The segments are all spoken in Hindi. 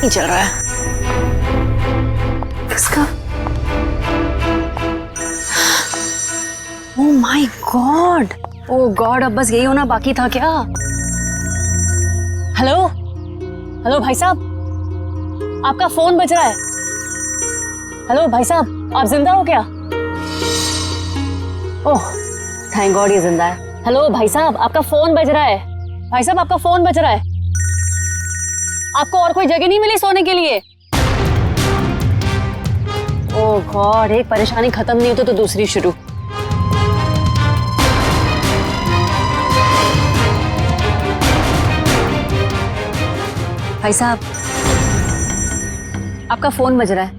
नहीं चल रहा है इसका। Oh my God, oh God, अब बस यही होना बाकी था क्या? हेलो हेलो भाई साहब, आपका फोन बज रहा है। हेलो भाई साहब, आप जिंदा हो क्या? ओह थैंक गॉड ये जिंदा है। हेलो भाई साहब, आपका फोन बज रहा है। भाई साहब आपका फोन बज रहा है। आपको और कोई जगह नहीं मिली सोने के लिए? ओह गॉड, एक परेशानी खत्म नहीं होती तो दूसरी शुरू। भाई साहब आपका फोन बज रहा है,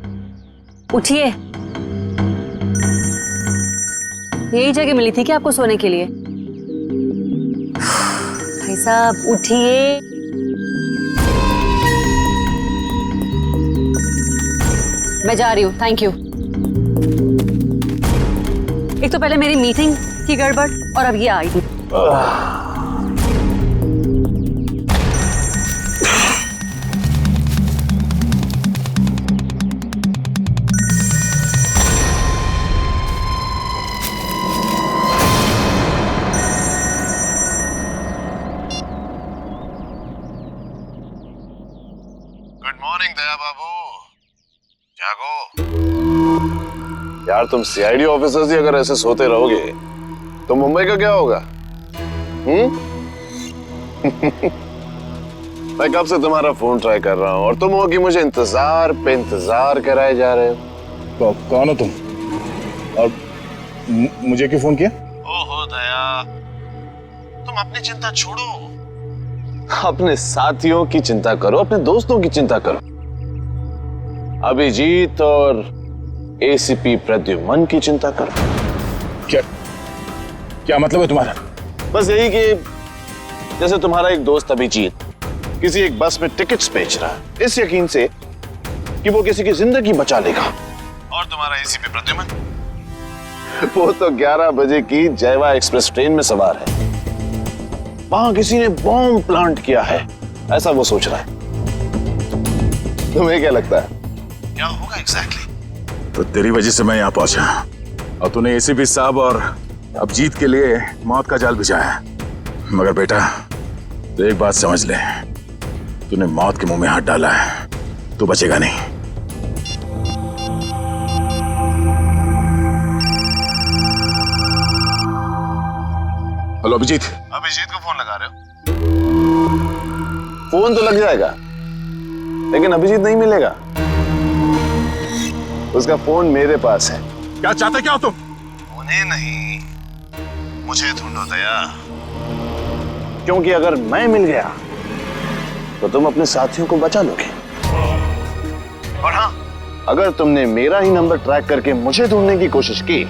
उठिए। यही जगह मिली थी क्या आपको सोने के लिए? भाई साहब उठिए। मैं जा रही हूँ, थैंक यू। एक तो पहले मेरी मीटिंग की गड़बड़ और अब ये आई। गुड मॉर्निंग दया बाबू, जागो यार। तुम सीआईडी ऑफिसर्स ही अगर ऐसे सोते रहोगे तो मुंबई का क्या होगा? मैं कब से तुम्हारा फोन ट्राई कर रहा हूं और तुम हो कि मुझे इंतजार पे इंतजार कराए जा रहे हो। तो कौन हो तुम और मुझे क्यों फोन किया? ओहो दया, तुम अपनी चिंता छोड़ो, अपने साथियों की चिंता करो, अपने दोस्तों की चिंता करो। अभिजीत और एसीपी प्रद्युमन की चिंता करो। क्या मतलब है तुम्हारा? बस यही कि जैसे तुम्हारा एक दोस्त अभिजीत किसी एक बस में टिकट्स बेच रहा है इस यकीन से कि वो किसी की जिंदगी बचा लेगा, और तुम्हारा एसीपी प्रद्युमन वो तो 11 बजे की जयवा एक्सप्रेस ट्रेन में सवार है, वहां किसी ने बॉम्ब प्लांट किया है ऐसा वो सोच रहा है। तुम्हें क्या लगता है क्या होगा एग्जैक्टली? तो तेरी वजह से मैं यहाँ पहुंचा और तूने एसीपी साहब और अभिजीत के लिए मौत का जाल बिछाया। मगर बेटा तो एक बात समझ ले, तूने मौत के मुंह में हाथ डाला है, तू बचेगा नहीं। हेलो अभिजीत। अभिजीत को फोन लगा रहे हो? फोन तो लग जाएगा लेकिन अभिजीत नहीं मिलेगा, उसका फोन मेरे पास है। क्या चाहते क्या हो तुम? उन्हें नहीं, मुझे ढूंढो दया, क्योंकि अगर मैं मिल गया तो तुम अपने साथियों को बचा लोगे, और हाँ अगर तुमने मेरा ही नंबर ट्रैक करके मुझे ढूंढने की कोशिश की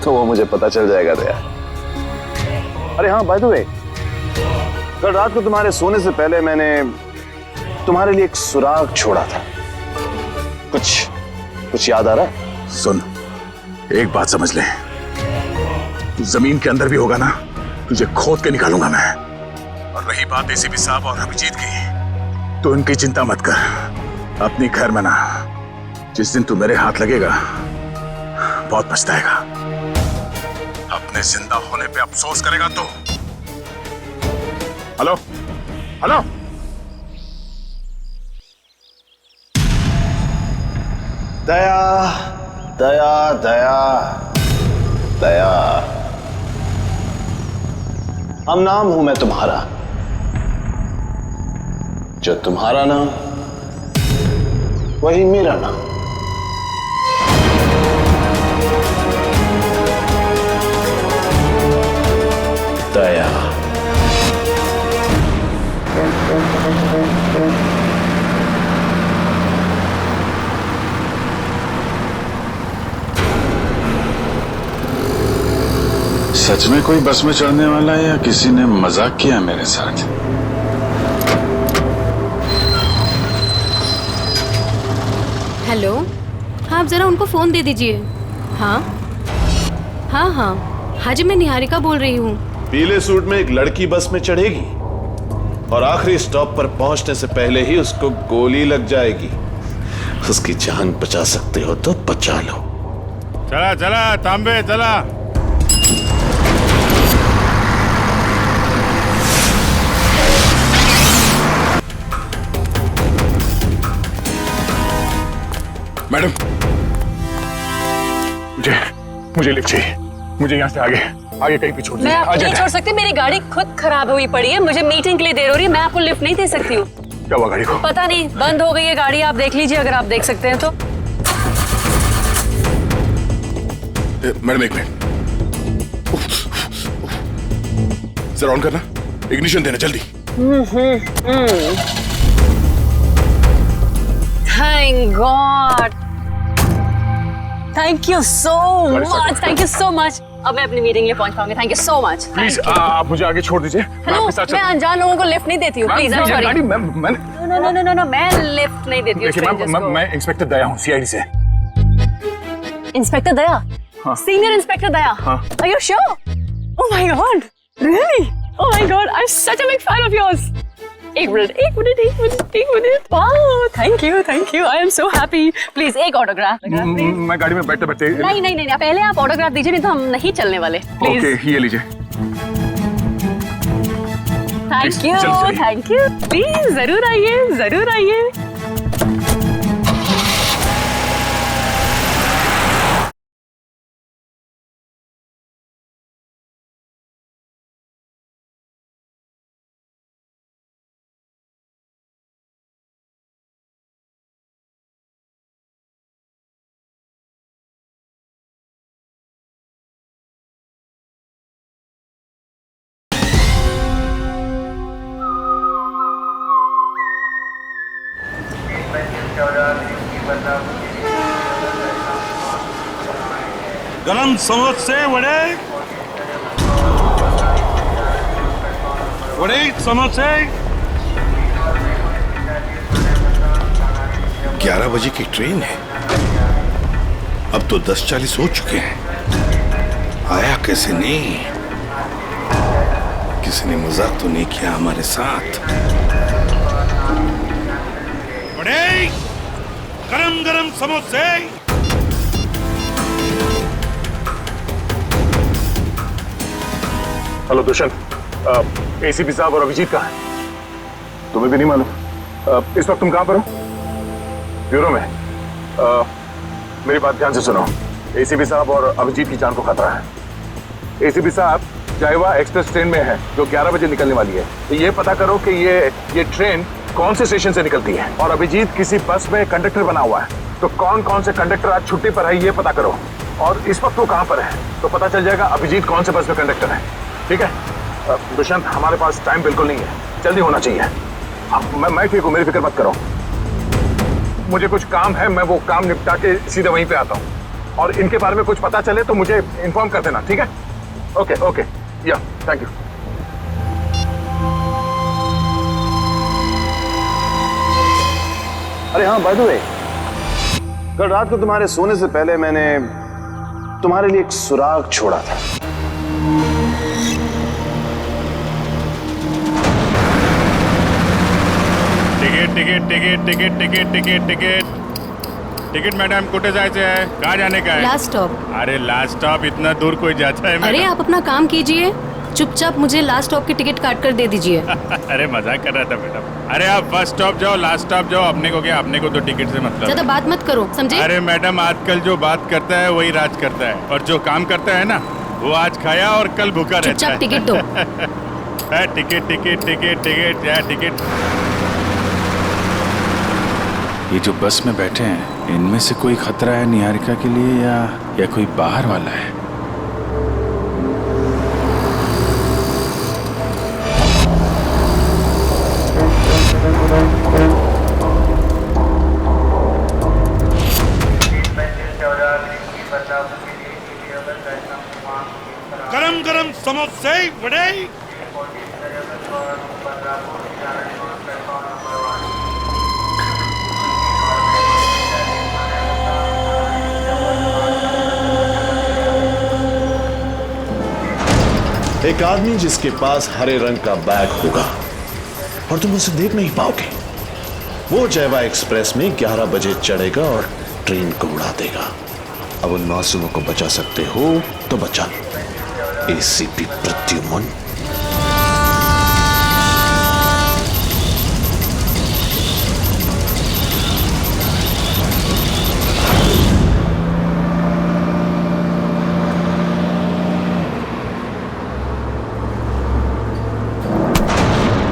तो वो मुझे पता चल जाएगा दया। अरे हाँ बाय द वे, कल रात को तुम्हारे सोने से पहले मैंने तुम्हारे लिए एक सुराग छोड़ा था, कुछ याद आ रहा है? सुन, एक बात समझ ले, तू जमीन के अंदर भी होगा ना, तुझे खोद के निकालूंगा मैं। और रही बात एसीपी साहब और अभिजीत की, तो इनकी चिंता मत कर, अपनी खैर मना। जिस दिन तू मेरे हाथ लगेगा बहुत पछताएगा, अपने जिंदा होने पे अफसोस करेगा तू। हेलो हेलो, दया दया दया दया, हम नाम हूं मैं तुम्हारा, जो तुम्हारा नाम वही मेरा नाम। दया। सच में कोई बस में चढ़ने वाला है या किसी ने मजाक किया मेरे साथ? हेलो, हाँ आप जरा उनको फोन दे दीजिए। हाँ हाँ हाँ हाँ जी, मैं निहारिका बोल रही हूँ। पीले सूट में एक लड़की बस में चढ़ेगी और आखिरी स्टॉप पर पहुंचने से पहले ही उसको गोली लग जाएगी। उसकी जान बचा सकते हो तो बचा लो। चला चला तांबे चला। मैडम, मुझे लिफ्ट चाहिए। मुझे यहाँ से आगे कहीं भी छोड़ दीजिए। मैं आपको नहीं छोड़ सकती, मेरी गाड़ी खुद खराब हुई पड़ी है, मुझे मीटिंग के लिए देर हो रही है, मैं आपको लिफ्ट नहीं दे सकती हूँ। क्या हुआ गाड़ी को? पता नहीं, बंद हो गई है गाड़ी, आप देख लीजिए अगर आप देख सकते हैं तो। मैडम एक मिनट, जरा ऑन करना, इग्निशन देना जल्दी। Thank God, thank you so much, thank you so much. अब मैं अपनी मीटिंग लिए पहुंच पाऊंगी। Thank you so much. Please आप मुझे आगे छोड़ दीजिए। हेलो, मैं अनजान लोगों को लिफ्ट नहीं देती हूँ, please. I am sorry. No, मैं लिफ्ट नहीं देती हूँ स्ट्रेंजर्स को। मैं इंस्पेक्टर दया हूँ, सीआईडी से। इंस्पेक्टर दया? हाँ। सीनियर इंस्पेक्टर दया? हाँ। Are you sure? Oh my God, really? Oh my God, I'm such a big fan of yours. एक minute. Wow, thank you. I am so happy. Please एक ऑटोग्राफ। मैं गाड़ी में बैठते बैठते। नहीं, पहले आप ऑटोग्राफ दीजिए, नहीं तो हम नहीं चलने वाले। प्लीज। ओके, ये लीजिए। Thank you. प्लीज जरूर आइए। गरम समोसे वड़े समोसे। 11 बजे की ट्रेन है, अब तो 10:40 हो चुके हैं। आया कैसे नहीं? किसी ने मजाक तो नहीं किया हमारे साथ? वड़े गरम समोसे। हेलो दुष्यंत, एसीपी साहब और अभिजीत कहाँ हैं? तुम्हें भी नहीं मालूम? इस वक्त तुम कहाँ पर हो? ब्यूरो में। मेरी बात ध्यान से सुनो। एसीपी साहब और अभिजीत की जान को खतरा है। एसीपी साहब जायवा एक्सप्रेस ट्रेन में है जो 11 बजे निकलने वाली है। तो ये पता करो कि ये ट्रेन कौन से स्टेशन से निकलती है। और अभिजीत किसी बस में कंडक्टर बना हुआ है, तो कौन से कंडक्टर आज छुट्टी पर है ये पता करो। और इस वक्त वो कहाँ पर है तो पता चल जाएगा अभिजीत कौन से बस में कंडक्टर है। ठीक है दुष्यंत, हमारे पास टाइम बिल्कुल नहीं है, जल्दी होना चाहिए। मैं ठीक हूँ, मेरी फिक्र मत करो। मुझे कुछ काम है, मैं वो काम निपटा के सीधे वहीं पे आता हूँ। और इनके बारे में कुछ पता चले तो मुझे इन्फॉर्म कर देना, ठीक है? ओके, या थैंक यू। अरे हाँ, बाय द वे, कल रात को तुम्हारे सोने से पहले मैंने तुम्हारे लिए एक सुराग छोड़ा था। टिकट मैडम, कुठे जायचे आहे? कहाँ जाने का है? Last stop. अरे लास्ट स्टॉप इतना दूर कोई जाता है? अरे आप अपना काम कीजिए, चुपचाप मुझे लास्ट स्टॉप की टिकट काट कर दे दीजिए। अरे मजाक कर रहा था मैडम। अरे आप फर्स्ट स्टॉप जाओ, लास्ट स्टॉप जाओ, अपने को क्या, अपने को तो टिकट से मतलब। ज्यादा बात मत करो, समझे? अरे मैडम, आजकल जो बात करता है वही राज करता है, और जो काम करता है ना वो आज खाया और कल भूखा रहता है। चुपचाप टिकट दो। टिकट। ये जो बस में बैठे हैं, इनमें से कोई खतरा है निहारिका के लिए या कोई बाहर वाला है? गरम समोसे वड़े। एक आदमी जिसके पास हरे रंग का बैग होगा और तुम उसे देख नहीं पाओगे। वो जयवा एक्सप्रेस में 11 बजे चढ़ेगा और ट्रेन को उड़ा देगा। अब उन मासूमों को बचा सकते हो तो बचा लो। एसीपी प्रद्युमन।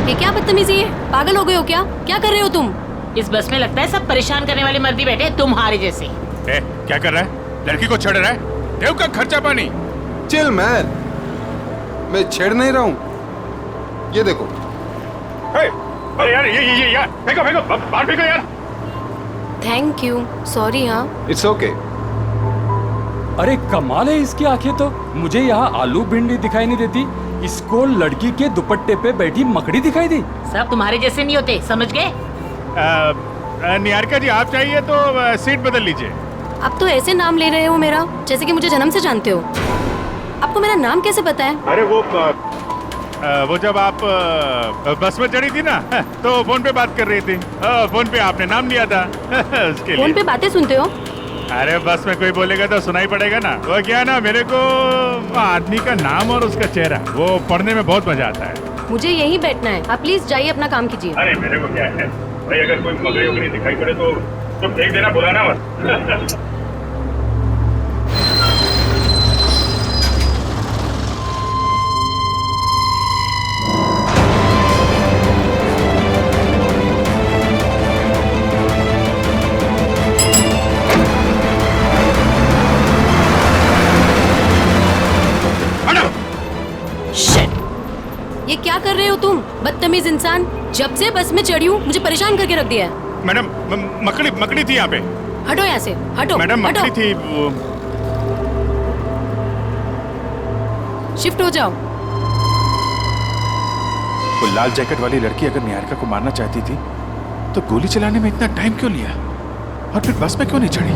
ये क्या बदतमीजी है? पागल हो गए हो क्या? क्या कर रहे हो तुम? इस बस में लगता है सब परेशान करने वाले मर्दी बैठे हैं, तुम्हारे जैसे। क्या कर रहा है? लड़की को छेड़ रहा है? देव का खर्चा पानी। चिल मैन, मैं छेड़ नहीं रहा हूँ। ये देखो। अरे यार ये यार फेंको फेंको बाहर फेंको यार। Thank you. सॉरी। हाँ इट्स ओके। अरे कमाल है इसकी आंखें तो। मुझे यहाँ आलू भिंडी दिखाई नहीं देती, इसको लड़की के दुपट्टे पे बैठी मकड़ी दिखाई दी। सब तुम्हारे जैसे नहीं होते, समझ गए? निहारिका जी आप चाहिए तो सीट बदल लीजिए। आप तो ऐसे नाम ले रहे हो मेरा जैसे कि मुझे जन्म से जानते हो। आपको मेरा नाम कैसे पता है? अरे वो जब आप बस में चढ़ी थी ना तो फोन पे बात कर रही थी। फोन पे आपने नाम लिया था उसके लिए। फोन पे बातें सुनते हो? अरे बस में कोई बोलेगा तो सुनाई पड़ेगा ना। वो क्या है ना, मेरे को आदमी का नाम और उसका चेहरा वो पढ़ने में बहुत मजा आता है। मुझे यहीं बैठना है। आप प्लीज जाइए, अपना काम कीजिए। अरे मेरे को क्या है भाई, अगर कोई मकड़ी उकड़ी दिखाई पड़े तो फेंक देना, बुलाना मत। ये क्या कर रहे हो तुम, बदतमीज इंसान? जब से बस में चढ़ी हूँ मुझे परेशान करके रख दिया है। मैडम मकड़ी थी यहाँ पे। हटो यहाँ से, हटो। मैडम हटो। मकड़ी थी वो। शिफ्ट हो जाओ। वो लाल जैकेट वाली लड़की अगर निहारिका को मारना चाहती थी तो गोली चलाने में इतना टाइम क्यों लिया, और फिर बस में क्यों नहीं चढ़ी?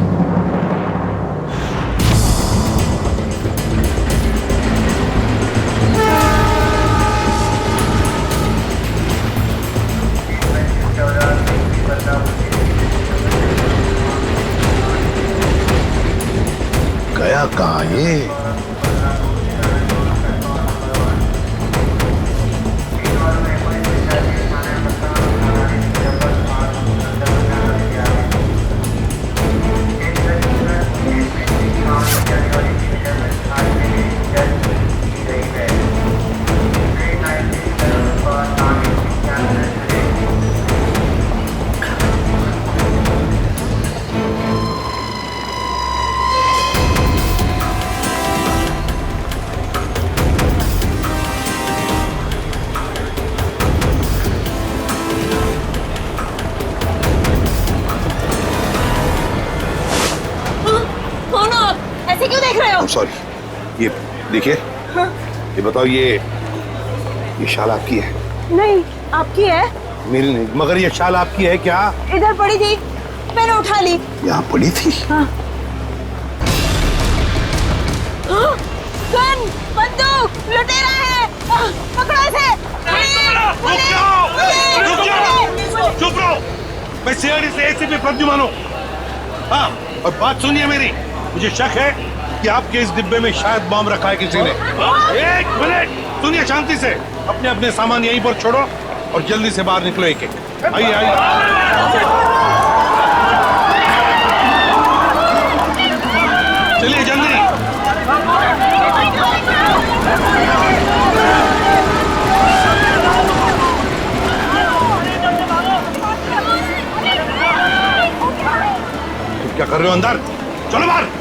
गया कहाँ ये? सॉरी, ये देखिए। हाँ? ये बताओ, ये शाल आपकी है? नहीं, आपकी है? मेरी नहीं, मगर ये शाल आपकी है क्या? इधर पड़ी थी, मैंने उठा ली। यहाँ पड़ी थी? हाँ। गन, बंदूक, लुटेरा है, पकड़ो इसे। चुप रहो। मैं सीआईडी से एसीपी प्रद्युमन हूँ। हाँ, और बात सुनिए मेरी। मुझे शक है कि आपके इस डिब्बे में शायद बम रखा है किसी ने। एक मिनट सुनिए शांति से। अपने अपने सामान यहीं पर छोड़ो और जल्दी से बाहर निकलो। एक एक आइए आइए। चलिए जल्दी। तुम क्या कर रहे हो अंदर? चलो बाहर।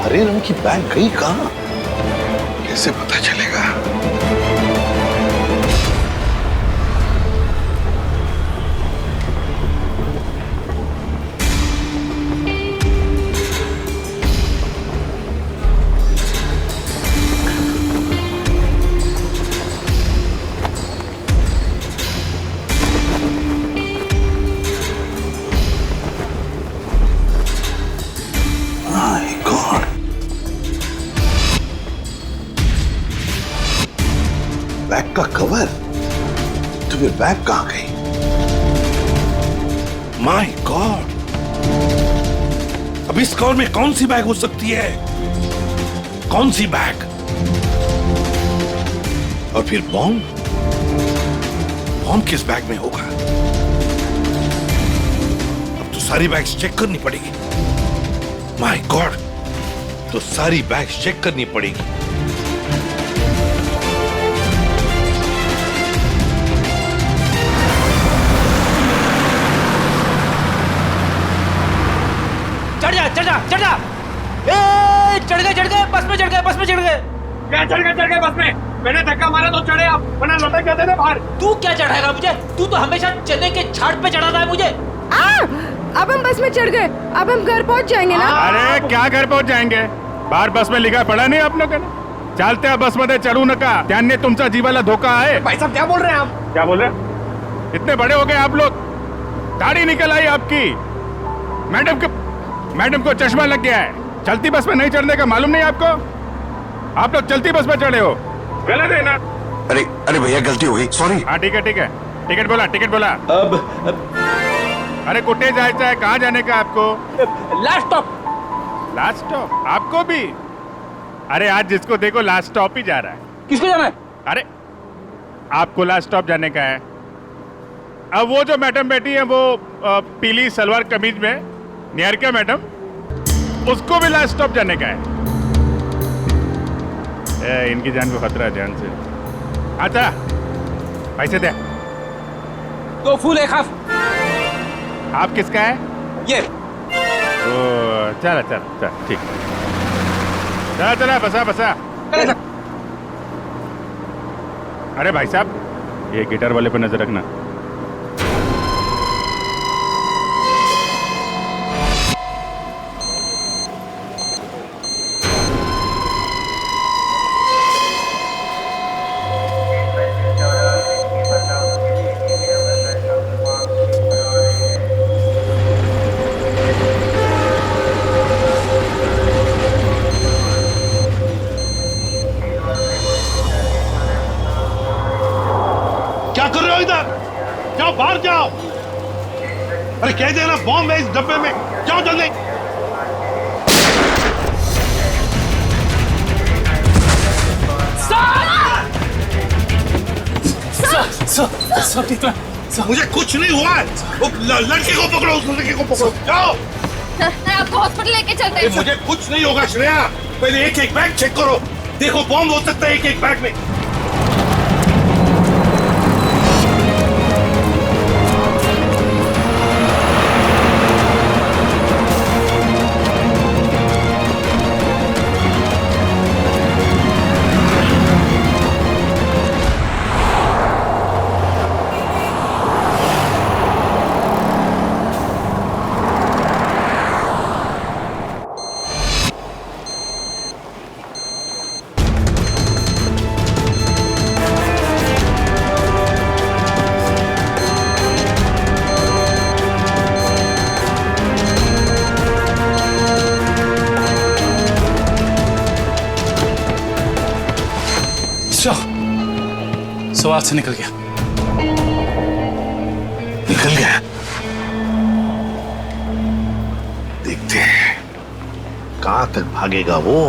हरे रंग की बैग गई कहाँ? कैसे पता चलेगा? तो फिर बैग कहां गई? माय गॉड, अब इस कार में कौन सी बैग हो सकती है? कौन सी बैग? और फिर बॉम्ब? बॉम्ब किस बैग में होगा? अब तो सारी बैग्स चेक करनी पड़ेगी। माय गॉड, तो सारी बैग्स चेक करनी पड़ेगी। चढ़ जा ए, चढ़ गए बस में चढ़ गए क्या चढ़ गए बस में? मैंने धक्का मारा तो चढ़े आप, वरना लटक जाते थे बाहर। तू क्या चढ़ाएगा मुझे? तू तो हमेशा चने के झाड़ पे चढ़ाता है मुझे। अब हम बस में चढ़ गए, अब हम घर पहुंच जाएंगे ना? अरे क्या घर पहुंच जाएंगे? बाहर बस में लिखा पड़ा नहीं आप लोगों ने? चालते बस मध्ये चढू नका, त्यांनी तुमचा जीवाला धोका है। भाई साहब क्या बोल रहे हैं आप? क्या बोल रहे? इतने बड़े हो गए आप लोग, दाढ़ी निकल आई आपकी। मैडम को चश्मा लग गया है। चलती बस में नहीं चढ़ने का मालूम नहीं आपको? आप लोग चलती बस में चढ़े हो, गलत है ना? अरे भैया गलती हो गई, सॉरी। हाँ ठीक है। टिकट बोला। अब अरे कुटे जायचं है? कहाँ जाने का आपको? लास्ट स्टॉप आपको भी? अरे आज जिसको देखो लास्ट स्टॉप ही जा रहा है। किसको जाना है? अरे आपको लास्ट स्टॉप जाने का है। अब वो जो मैडम बैठी है वो पीली सलवार कमीज में, निहारिका मैडम, उसको भी लास्ट स्टॉप जाने का है। इनकी जान को खतरा है, ध्यान से। अच्छा पैसे दे। 2 फूल 1 हाफ। आप किसका है? ये। ओ चला ठीक। चला बसा। अरे भाई साहब, ये गिटार वाले पे नजर रखना। क्या कर रहे हो इधर? जाओ बाहर जाओ। अरे कह देना बॉम्ब है इस डब्बे में, जाओ जल्दी। सब ठीक है। मुझे कुछ नहीं हुआ है। वो लड़की को पकड़ो, उस लड़की को पकड़ो, जाओ। सर आपको हॉस्पिटल लेके चलते हैं। मुझे कुछ नहीं होगा श्रेया, पहले एक बैग चेक करो। देखो बॉम्ब हो सकता है एक बैग में। सवाल से निकल गया। देखते हैं कहां तक भागेगा वो।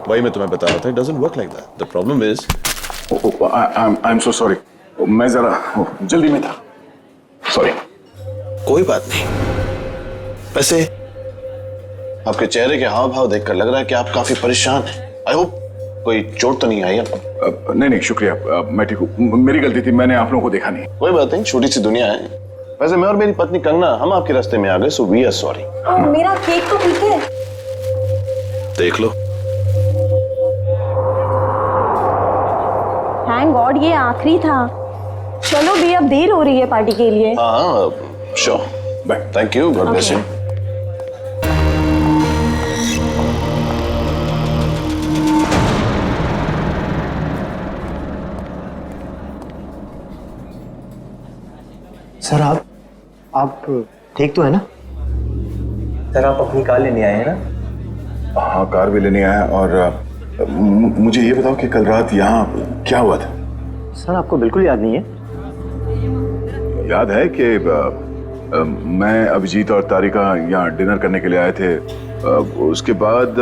वही मैं तुम्हें बता रहा था, it doesn't work like that. The problem is I'm so sorry. मैं जरा जल्दी में था, सॉरी। कोई बात नहीं। वैसे आपके चेहरे के हाव भाव देखकर लग रहा है कि आप काफी परेशान हैं। आई होप कोई चोट तो नहीं आई आपको? नहीं शुक्रिया, मैं ठीक हूँ। मेरी गलती थी, मैंने आप लोगों को देखा नहीं। कोई बात नहीं, छोटी सी दुनिया है। वैसे मैं और मेरी पत्नी कंगना हम आपके रास्ते में आ गए, सो वी आर सॉरी। मेरा केक तो ठीक है। देख लो। थैंक गॉड ये आखिरी था। चलो भी, अब देर हो रही है पार्टी के लिए। हाँ sure, bye, thank you, God bless you. Sir आप ठीक तो है ना? सर आप अपनी कार लेने आए हैं ना? हाँ, कार भी लेने आया। और मुझे ये बताओ कि कल रात यहाँ क्या हुआ था? सर आपको बिल्कुल याद नहीं है? याद है कि मैं, अभिजीत और तारिका यहाँ डिनर करने के लिए आए थे। उसके बाद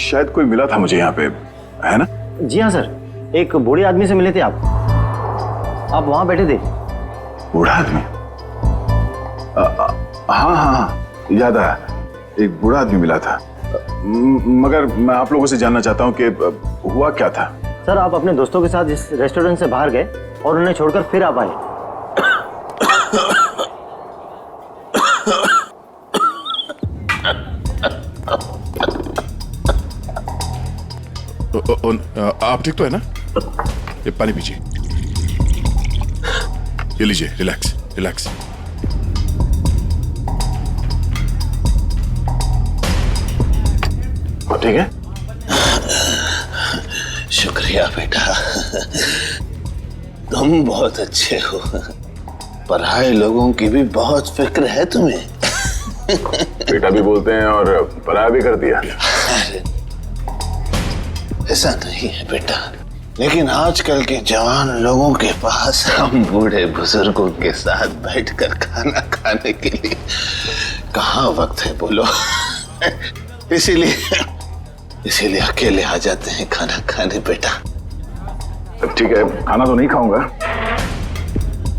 शायद कोई मिला था मुझे यहाँ पे, है ना? जी हाँ सर, एक बूढ़े आदमी से मिले थे आप वहाँ बैठे थे। बूढ़ा आदमी? हाँ, याद आया, एक बूढ़ा आदमी मिला था। मगर मैं आप लोगों से जानना चाहता हूँ कि हुआ क्या था? सर आप अपने दोस्तों के साथ इस रेस्टोरेंट से बाहर गए और उन्हें छोड़कर फिर आप आए। आप ठीक तो है ना? ये पानी पीजिए, ये लीजिए, रिलैक्स रिलैक्स। ठीक है? शुक्रिया बेटा, तुम बहुत अच्छे हो। पराए लोगों की भी बहुत फिक्र है तुम्हें। बेटा भी बोलते हैं और पराया भी कर दिया। ऐसा नहीं है बेटा, लेकिन आजकल के जवान लोगों के पास हम बूढ़े बुजुर्गों के साथ बैठकर खाना खाने के लिए कहाँ वक्त है बोलो। इसीलिए अकेले आ जाते हैं खाना खाने बेटा। ठीक है, खाना तो नहीं खाऊंगा।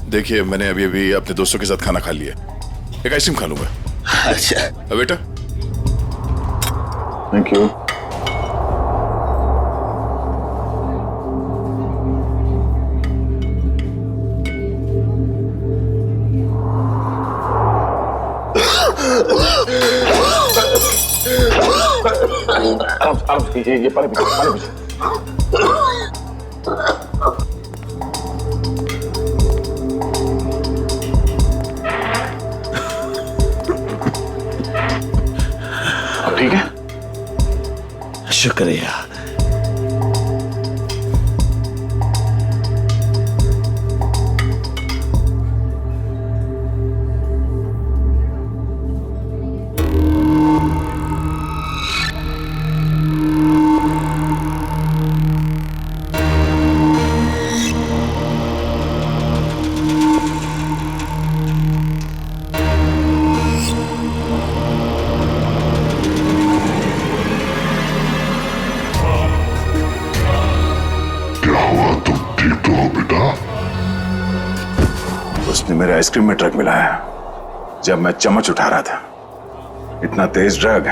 देखिए, मैंने अभी अभी अपने दोस्तों के साथ खाना खा लिया, एक आइसक्रीम खा लूंगा। अच्छा बेटा, थैंक यू। आराम से कीजिए, ये पानी पीजिए। अब ठीक है? शुक्रिया। उसने मेरे आइसक्रीम में ड्रग मिलाया जब मैं चम्मच उठा रहा था। इतना तेज ड्रग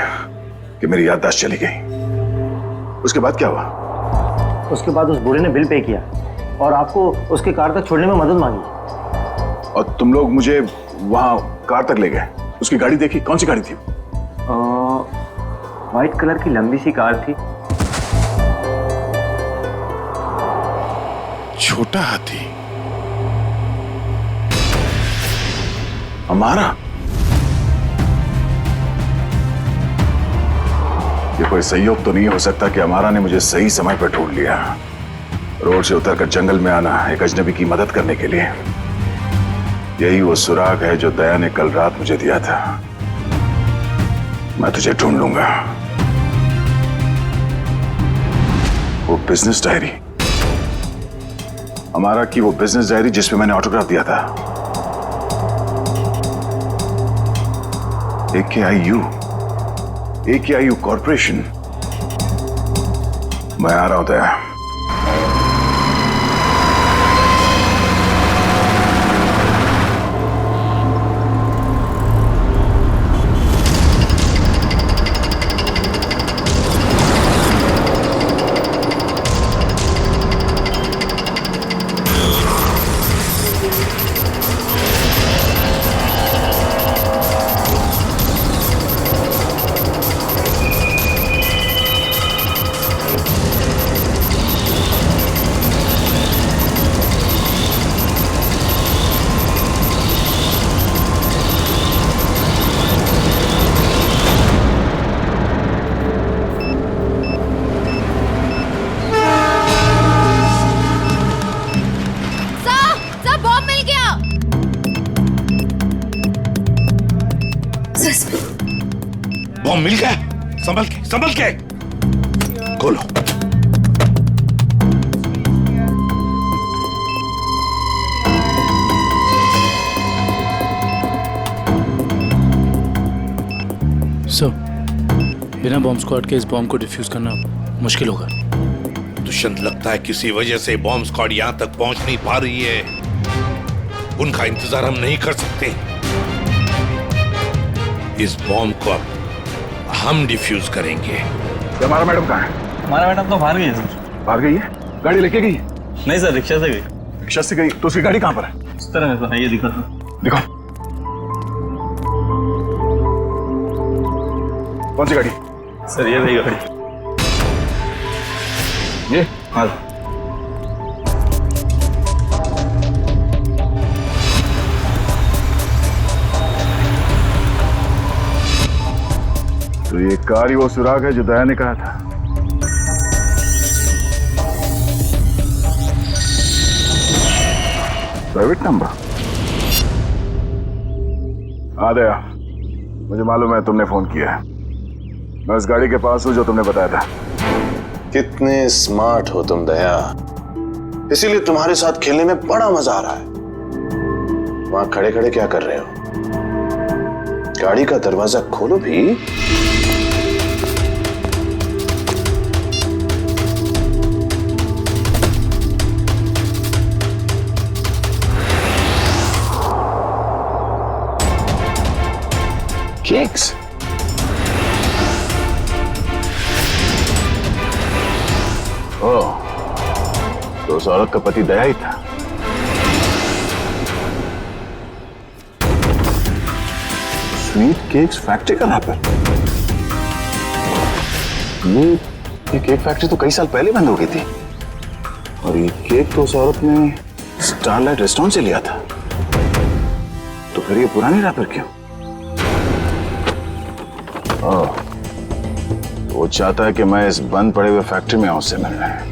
कि मेरी याददाश्त चली गई। उसके बाद क्या हुआ? उसके बाद उस बूढ़े ने बिल पे किया और आपको उसके कार तक छोड़ने में मदद मांगी। और तुम लोग मुझे वहां कार तक ले गए। उसकी गाड़ी देखी? कौन सी गाड़ी थी? व्हाइट कलर की लंबी सी कार थी। छोटा हाथी? हमारा? ये कोई संयोग तो नहीं हो सकता कि हमारा ने मुझे सही समय पर ढूंढ लिया। रोड से उतरकर जंगल में आना एक अजनबी की मदद करने के लिए, यही वो सुराग है जो दया ने कल रात मुझे दिया था। मैं तुझे ढूंढ लूंगा। वो बिजनेस डायरी, हमारा की वो बिजनेस डायरी जिसमें मैंने ऑटोग्राफ दिया था। AKIU corporation. मैं आ रहा हूं दया। बॉम्ब मिल गया? संभल के खोलो। सर, बिना बॉम्ब स्क्वाड के इस बॉम्ब को डिफ्यूज करना मुश्किल होगा। दुष्यंत, लगता है किसी वजह से बॉम्ब स्क्वाड यहां तक पहुंच नहीं पा रही है। उनका इंतजार हम नहीं कर सकते। इस बॉम्ब को अब हम डिफ्यूज करेंगे। हमारा मैडम कहाँ है? हमारा मैडम तो बाहर गई है सर। बाहर गई है? गाड़ी लेके गई? नहीं सर, रिक्शा से गई। रिक्शा से गई? तो उसकी गाड़ी कहाँ पर है? इस तरह है, ये दिखा था। दिखाओ। कौन सी गाड़ी? सर ये वही गाड़ी। ये? हाँ। तो ये कार ही वो सुराग है जो दया ने कहा था। Private number? हाँ दया, मुझे मालूम है तुमने फोन किया है। मैं उस गाड़ी के पास हूं जो तुमने बताया था। कितने स्मार्ट हो तुम दया, इसीलिए तुम्हारे साथ खेलने में बड़ा मजा आ रहा है। वहां खड़े खड़े क्या कर रहे हो? गाड़ी का दरवाजा खोलो भी। केक्स? ओह, तो उस औरत का पति दया ही था। स्वीट केक्स फैक्ट्री का रैपर? ये केक फैक्ट्री तो कई साल पहले बंद हो गई थी, और ये केक तो उस औरत ने स्टारलाइट रेस्टोरेंट से लिया था। तो फिर ये पुराने रैपर क्यों? ओह, वो चाहता है कि मैं इस बंद पड़े हुए फैक्ट्री में आऊं उससे मिलने।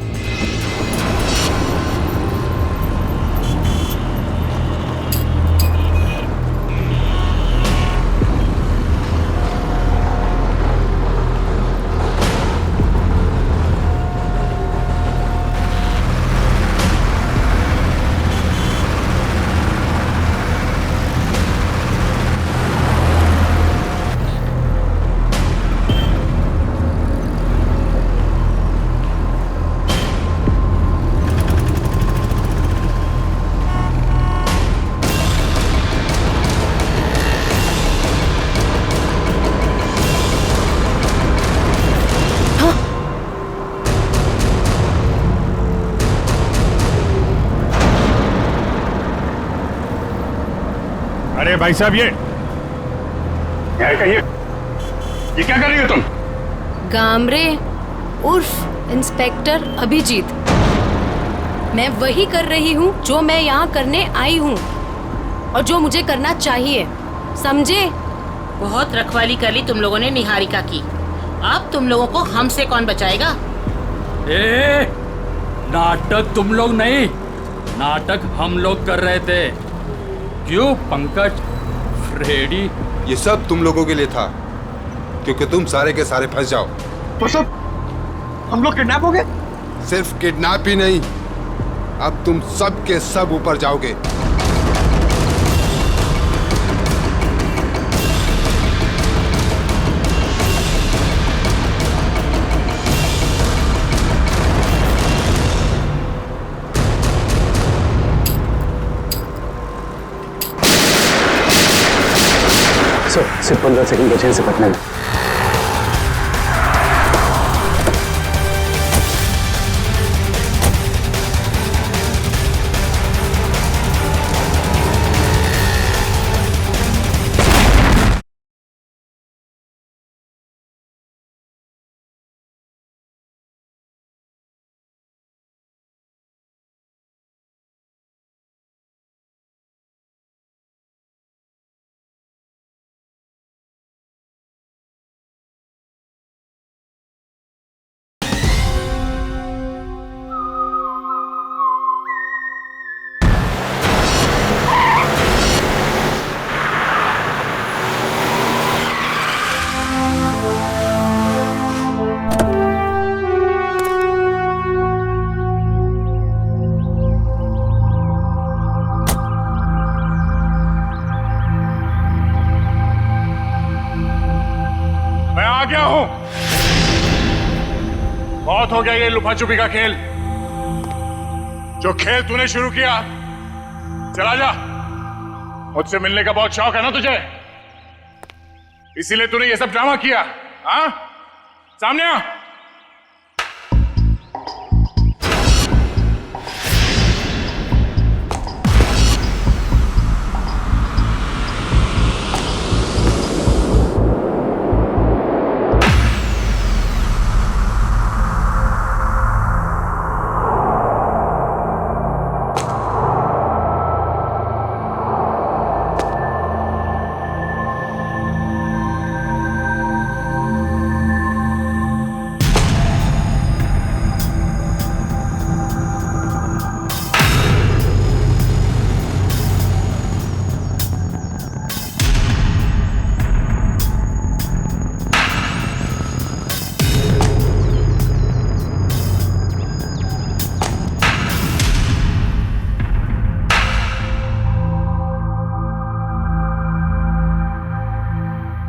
अरे भाई साहब, ये क्या कर रही हो तुम? गामरे उर्फ इंस्पेक्टर अभिजीत, मैं वही कर रही हूँ जो मैं यहाँ करने आई हूँ और जो मुझे करना चाहिए, समझे? बहुत रखवाली कर ली तुम लोगों ने निहारिका की। अब तुम लोगों को हमसे कौन बचाएगा? ए, नाटक तुम लोग नहीं, नाटक हम लोग कर रहे थे। क्यों पंकज, फ्रेडी? ये सब तुम लोगों के लिए था, क्योंकि तुम सारे के सारे फंस जाओ। तो सब हम लोग किडनैप हो गए? सिर्फ किडनैप ही नहीं, अब तुम सब के सब ऊपर जाओगे। सर, सिर्फ 15 सेकंड बचे हैं इसे पकड़ने में। गया हूं। बहुत हो गया ये लुका छुपी का खेल। जो खेल तूने शुरू किया, चला जा। मुझसे मिलने का बहुत शौक है ना तुझे, इसीलिए तूने ये सब ड्रामा किया। हाँ, सामने आ।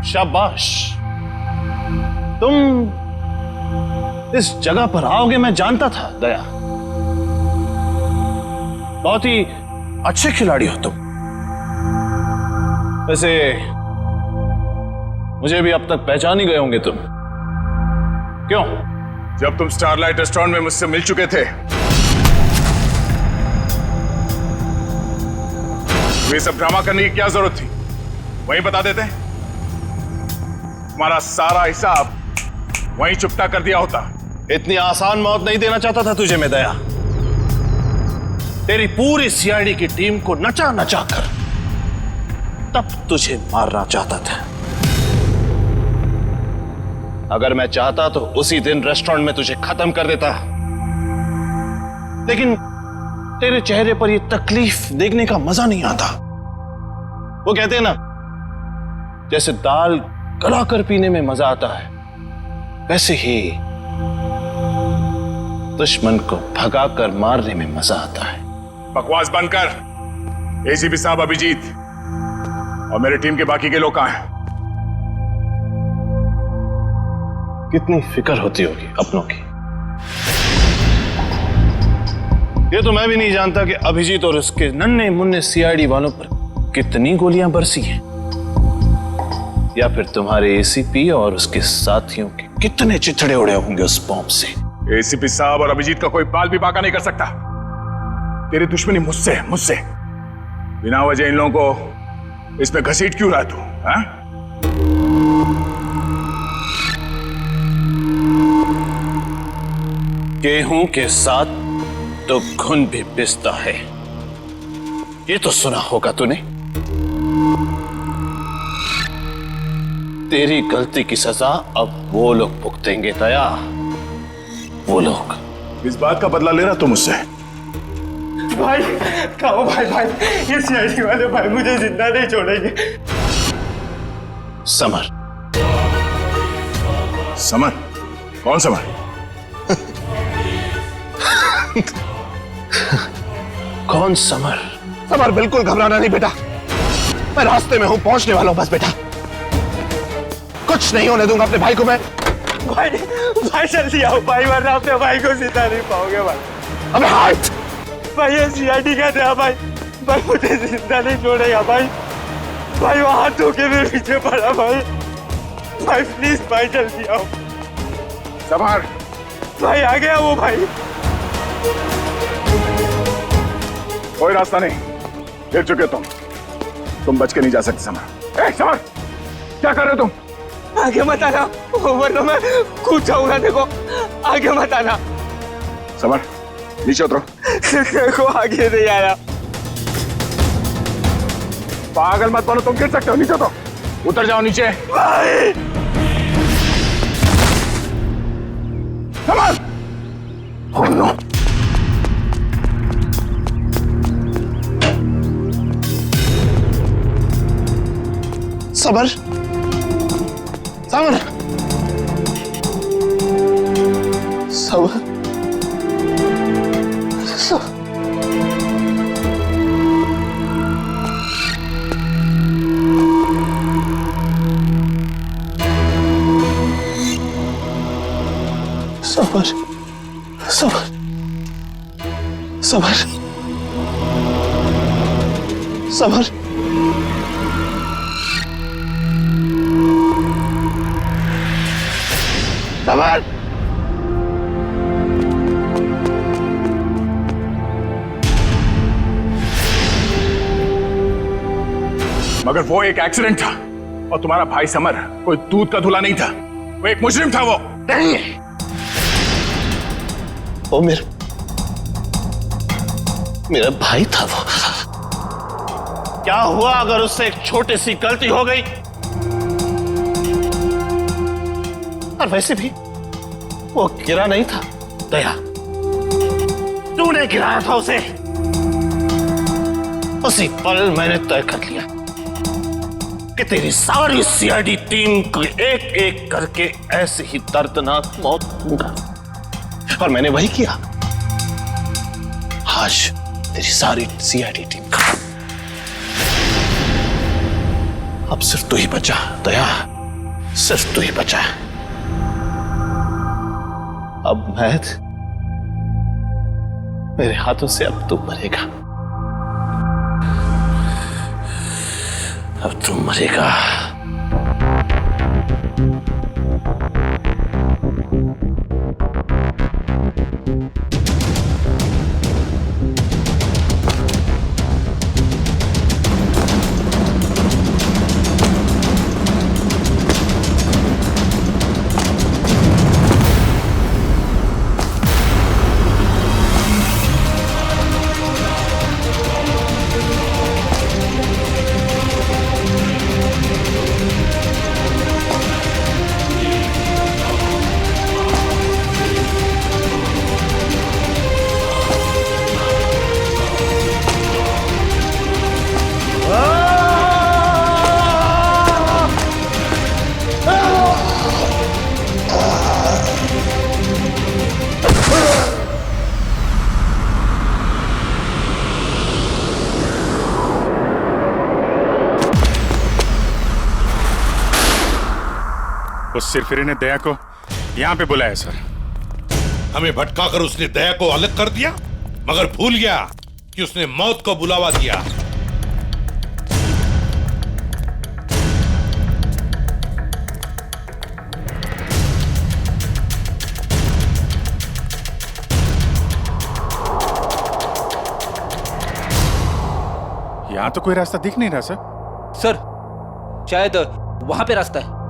शाबाश, तुम इस जगह पर आओगे मैं जानता था दया। बहुत ही अच्छे खिलाड़ी हो तुम। वैसे मुझे भी अब तक पहचान ही गए होंगे तुम। क्यों? जब तुम स्टारलाइट रेस्टोरेंट में मुझसे मिल चुके थे, ये सब ड्रामा करने की क्या जरूरत थी? वहीं बता देते, तुम्हारा सारा हिसाब वहीं चुपता कर दिया होता। इतनी आसान मौत नहीं देना चाहता था तुझे मैं दया। तेरी पूरी सीआईडी की टीम को नचा नचा कर तब तुझे मारना चाहता था। अगर मैं चाहता तो उसी दिन रेस्टोरेंट में तुझे खत्म कर देता, लेकिन तेरे चेहरे पर यह तकलीफ देखने का मजा नहीं आता। वो कहते हैं ना, जैसे दाल गलाकर पीने में मजा आता है, वैसे ही दुश्मन को भगाकर मारने में मजा आता है। बकवास बंद कर। एसीपी साहब अभिजीत और मेरी टीम के बाकी के लोग कहां हैं? कितनी फिक्र होती होगी अपनों की। ये तो मैं भी नहीं जानता कि अभिजीत और उसके नन्हे मुन्ने सीआईडी वालों पर कितनी गोलियां बरसी हैं, या फिर तुम्हारे एसीपी और उसके साथियों के कितने चिथड़े उड़े होंगे उस बॉम्ब से। एसीपी साहब और अभिजीत का कोई बाल भी बाका नहीं कर सकता। तेरी दुश्मनी मुझसे मुझसे बिना वजह इन लोगों को इसमें घसीट क्यों रहा तू? हाँ? गेहूं के साथ तो घुन भी पिसता है, ये तो सुना होगा तूने। तेरी गलती की सजा अब वो लोग भुगतेंगे दया, वो लोग। इस बात का बदला ले रहा तू मुझसे? भाई कहो भाई, ये सीआईडी वाले भाई मुझे जिंदा नहीं छोड़ेंगे। समर। समर? कौन समर? कौन समर? समर, बिल्कुल घबराना नहीं बेटा, मैं रास्ते में हूं, पहुंचने वाला हूं बस बेटा। कुछ नहीं होने दूंगा अपने भाई को मैं। भाई जल्दी आओ भाई, वरना अपने भाई को जिंदा नहीं पाओगे भाई। अबे हाथ! भाई ये सीआईडी का था भाई मुझे जिंदा नहीं छोड़ेगा भाई। वो हाथ धो के मेरे पीछे पड़ा भाई प्लीज भाई जल्दी आओ। समर! भाई आ गया वो भाई। कोई रास्ता नहीं, गिर चुके तुम बच के नहीं जा सकते समर। समर, क्या कर रहे हो तुम? आगे मत आना, वरना मैं कूद जाऊंगा। देखो आगे मत आना। समर, नीचे उतरो। देखो आगे नहीं आया। पागल मत बनो, तुम गिर सकते हो। नीचे उतरो, उतर जाओ नीचे। भाई! समर! Oh no! सबर, सबर, सबर, सबर सबर सबर सबर। सबर। मगर वो एक एक्सीडेंट था और तुम्हारा भाई समर कोई दूध का धुला नहीं था, वो एक मुजरिम था। वो नहीं, वो मेरा भाई था। वो क्या हुआ अगर उससे एक छोटी सी गलती हो गई? और वैसे भी वो गिरा नहीं था दया, तूने गिराया था उसे। उसी पल मैंने तय कर लिया कि तेरी सारी सीआईडी टीम को एक एक करके ऐसे ही दर्दनाक मौत दूंगा, और मैंने वही किया। आज तेरी सारी सीआईडी टीम खत्म, अब सिर्फ तू ही बचा दया, सिर्फ तू ही बचा। अब महद मेरे हाथों से अब तू मरेगा, अब तू मरेगा। उस सिरफिरे ने दया को यहां पे बुलाया सर। हमें भटकाकर उसने दया को अलग कर दिया, मगर भूल गया कि उसने मौत को बुलावा दिया। यहां तो कोई रास्ता दिख नहीं रहा सर। सर शायद वहां पे रास्ता है।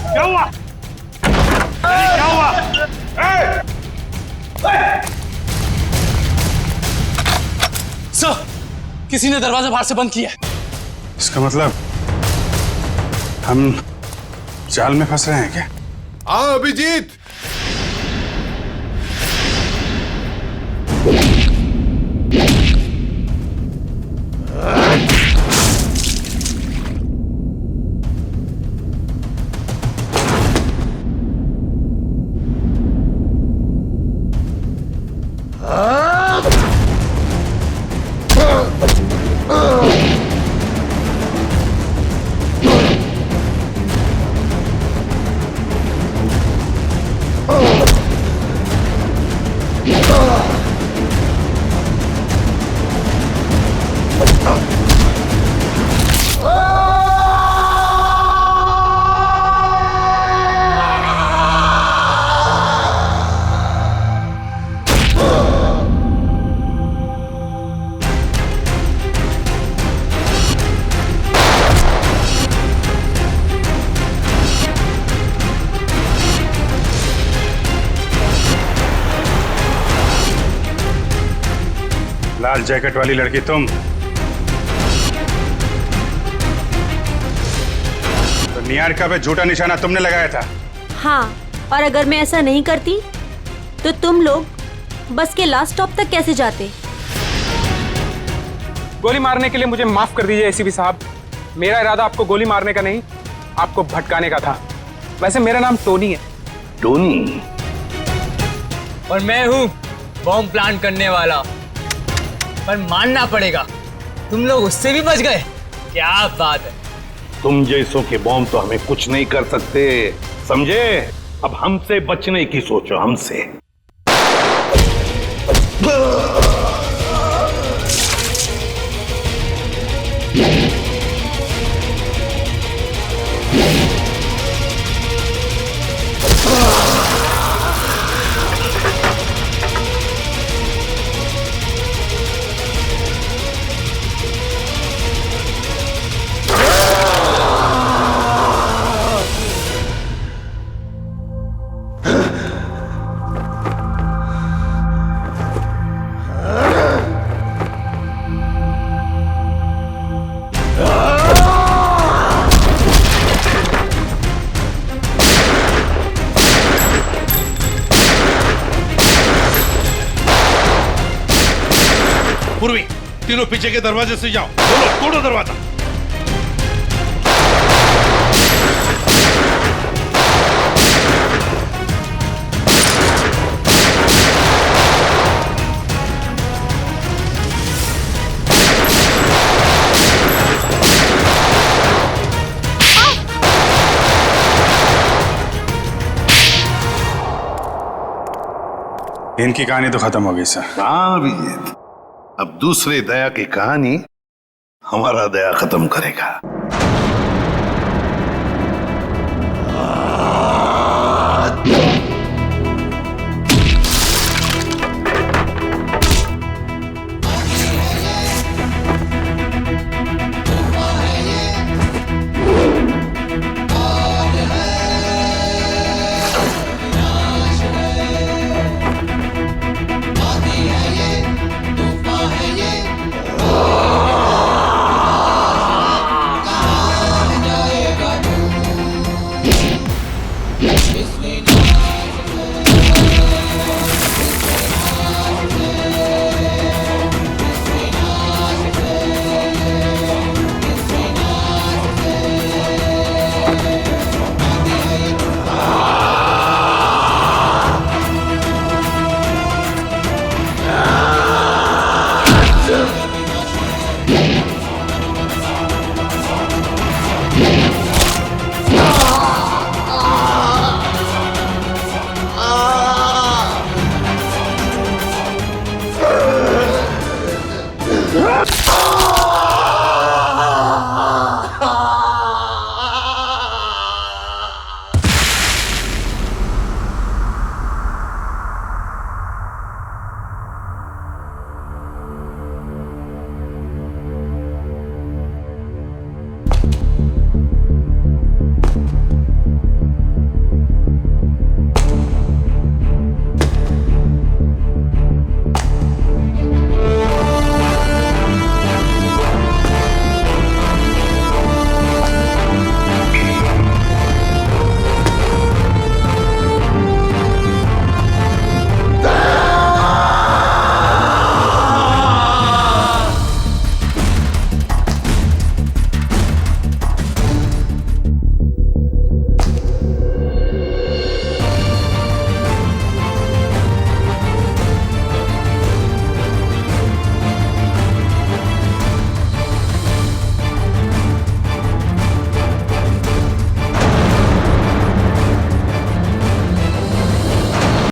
क्या हुआ? क्या हुआ? सर, किसी ने दरवाजा बाहर से बंद किया है। इसका मतलब हम जाल में फंस रहे हैं क्या? हाँ अभिजीत, लाल जैकेट वाली लड़की तुम, तो निहारिका पे झूठा निशाना तुमने लगाया था। हाँ, और अगर मैं ऐसा नहीं करती तो तुम लोग बस के लास्ट स्टॉप तक कैसे जाते? गोली मारने के लिए मुझे माफ कर दीजिए एसीपी साहब। मेरा इरादा आपको गोली मारने का नहीं, आपको भटकाने का था। वैसे मेरा नाम टोनी है। टोनी? और मैं हूँ बॉम्ब प्लांट करने वाला। पर मानना पड़ेगा, तुम लोग उससे भी बच गए। क्या बात है। तुम जैसों के बॉम्ब तो हमें कुछ नहीं कर सकते, समझे? अब हमसे बचने की सोचो, हमसे। पूर्वी, तीनों पीछे के दरवाजे से जाओ। बोलो, तोड़ो दरवाजा। इनकी कहानी तो खत्म हो गई सर। हाँ अभिजीत, अब दूसरे दया की कहानी हमारा दया खत्म करेगा।